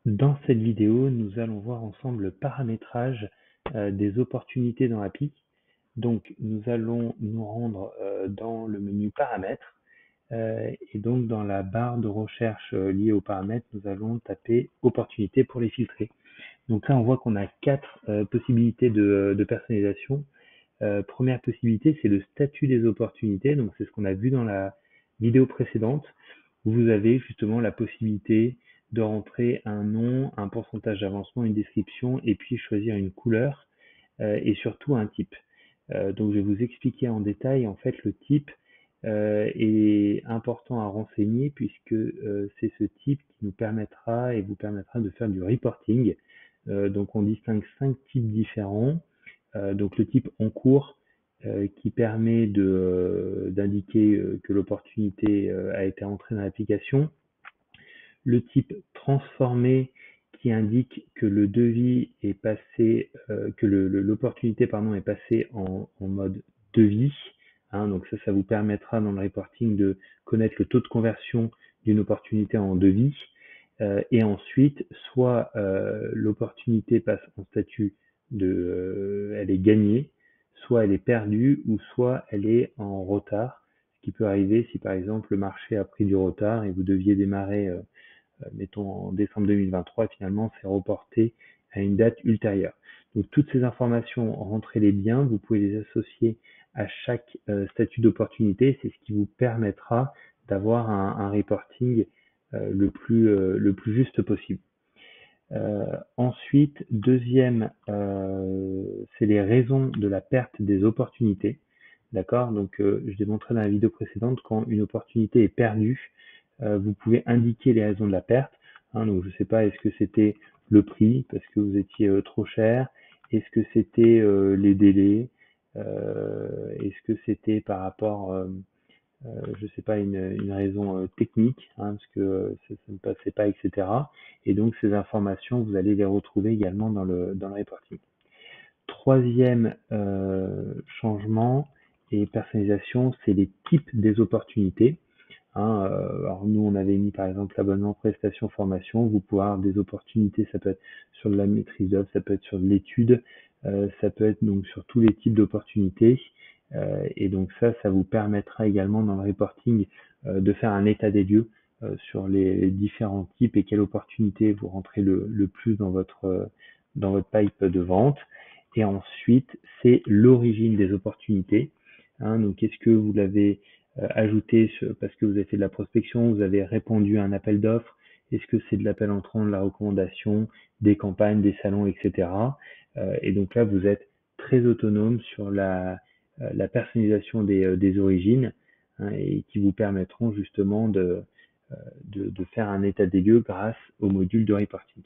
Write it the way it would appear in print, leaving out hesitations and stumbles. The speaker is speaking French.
Dans cette vidéo, nous allons voir ensemble le paramétrage des opportunités dans API. Donc, nous allons nous rendre dans le menu paramètres et donc dans la barre de recherche liée aux paramètres, nous allons taper opportunités pour les filtrer. Donc là, on voit qu'on a quatre possibilités de personnalisation. Première possibilité, c'est le statut des opportunités. Donc, c'est ce qu'on a vu dans la vidéo précédente. Vous avez justement la possibilité de rentrer un nom, un pourcentage d'avancement, une description, et puis choisir une couleur et surtout un type. Donc, je vais vous expliquer en détail. En fait, le type est important à renseigner puisque c'est ce type qui nous permettra et vous permettra de faire du reporting. Donc, on distingue 5 types différents. Donc, le type en cours qui permet d'indiquer que l'opportunité a été entrée dans l'application. Le type transformé qui indique que le devis est passé, que l'opportunité est passée en mode devis. Donc ça vous permettra dans le reporting de connaître le taux de conversion d'une opportunité en devis. Et ensuite, soit l'opportunité passe en statut elle est gagnée, soit elle est perdue, ou soit elle est en retard. Ce qui peut arriver si par exemple le marché a pris du retard et vous deviez démarrer mettons en décembre 2023, et finalement c'est reporté à une date ultérieure. Donc toutes ces informations, rentrez-les bien, vous pouvez les associer à chaque statut d'opportunité, c'est ce qui vous permettra d'avoir un reporting le plus juste possible. Ensuite, deuxième, c'est les raisons de la perte des opportunités. D'accord? Donc, je démontrais dans la vidéo précédente, quand une opportunité est perdue, vous pouvez indiquer les raisons de la perte. Donc, je ne sais pas, est-ce que c'était le prix, parce que vous étiez trop cher? Est-ce que c'était les délais? Est-ce que c'était par rapport, je sais pas, une raison technique, parce que ça ne passait pas, etc. Et donc, ces informations, vous allez les retrouver également dans le reporting. Troisième changement et personnalisation, c'est les types des opportunités. Alors nous, on avait mis par exemple l'abonnement prestation formation. Vous pouvez avoir des opportunités, ça peut être sur de la maîtrise d'œuvre, ça peut être sur de l'étude, ça peut être donc sur tous les types d'opportunités. Et donc ça vous permettra également dans le reporting de faire un état des lieux sur les différents types et quelle opportunité vous rentrez le plus dans votre pipe de vente. Et ensuite, c'est l'origine des opportunités. Donc, est-ce que vous l'avez ajouté parce que vous avez fait de la prospection, vous avez répondu à un appel d'offres? Est-ce que c'est de l'appel entrant, de la recommandation, des campagnes, des salons, etc. Et donc là, vous êtes très autonome sur la personnalisation des origines, et qui vous permettront justement de faire un état des lieux grâce au module de reporting.